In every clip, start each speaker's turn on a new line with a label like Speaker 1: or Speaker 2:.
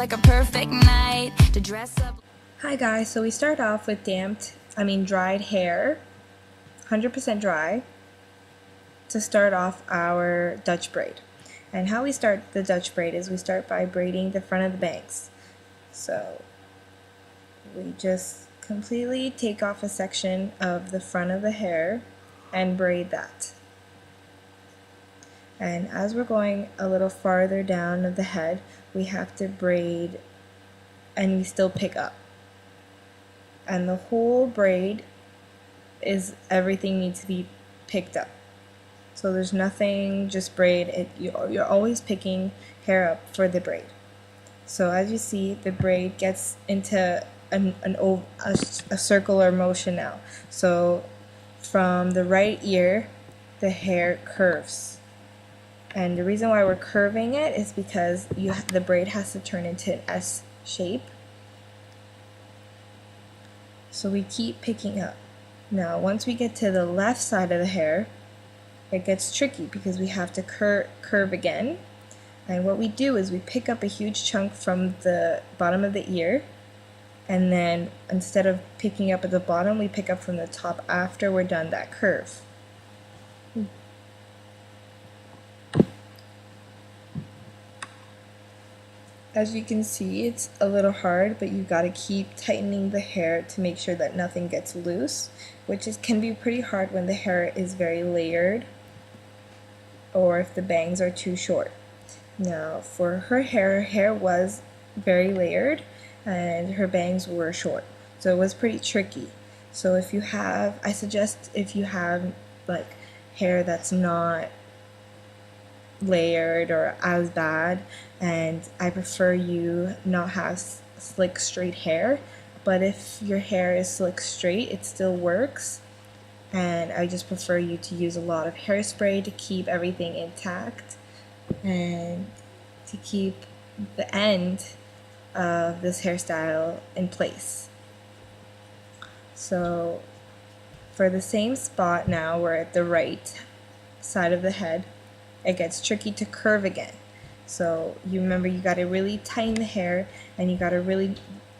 Speaker 1: like a perfect night to dress up.
Speaker 2: Hi guys, so we start off with dried hair, 100% dry, to start off our Dutch braid. And how we start the Dutch braid is we start by braiding the front of the bangs. So we just completely take off a section of the front of the hair and braid that. And as we're going a little farther down of the head, we have to braid and we still pick up. And the whole braid is everything needs to be picked up. So there's nothing just braid. You're always picking hair up for the braid. So as you see, the braid gets into a circular motion now. So from the right ear, the hair curves. And the reason why we're curving it is because the braid has to turn into an S shape. So we keep picking up. Now once we get to the left side of the hair, it gets tricky because we have to curve again. And what we do is we pick up a huge chunk from the bottom of the ear, and then instead of picking up at the bottom, we pick up from the top after we're done that curve. As you can see, it's a little hard, but you got to keep tightening the hair to make sure that nothing gets loose, which can be pretty hard when the hair is very layered or if the bangs are too short. Now for her hair was very layered and her bangs were short, so it was pretty tricky. So I suggest if you have like hair that's not layered or as bad, and I prefer you not have slick straight hair, but if your hair is slick straight it still works, and I just prefer you to use a lot of hairspray to keep everything intact and to keep the end of this hairstyle in place. So for the same spot now, we're at the right side of the head. It gets tricky to curve again. So you remember you got to really tighten the hair and you got to really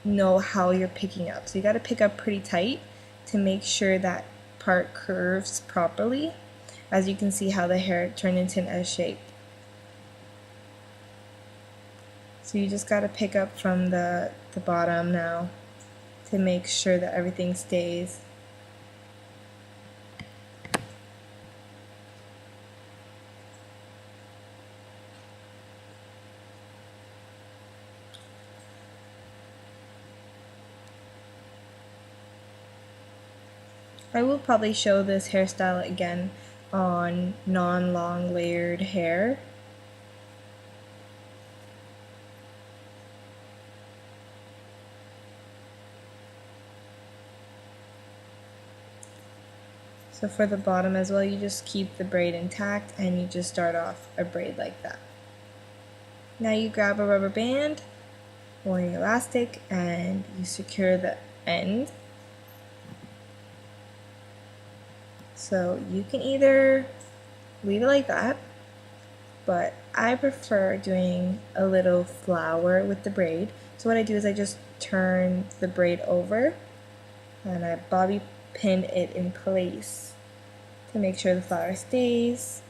Speaker 2: know how you're picking up. So you got to pick up pretty tight to make sure that part curves properly. As you can see how the hair turned into an S shape. So you just got to pick up from the bottom now to make sure that everything stays. I will probably show this hairstyle again on non-long layered hair. So for the bottom as well, you just keep the braid intact and you just start off a braid like that. Now you grab a rubber band or an elastic and you secure the end. So you can either leave it like that, but I prefer doing a little flower with the braid. So what I do is I just turn the braid over and I bobby pin it in place to make sure the flower stays.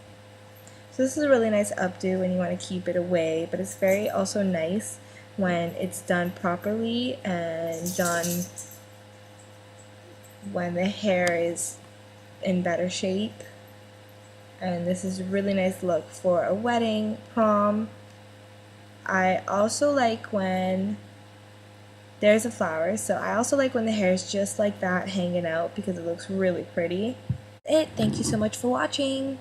Speaker 2: So this is a really nice updo when you want to keep it away, but it's very also nice when it's done properly and done when the hair is in better shape. And this is a really nice look for a wedding, prom. I also like when there's a flower, so I also like when the hair is just like that hanging out because it looks really pretty. Thank you so much for watching.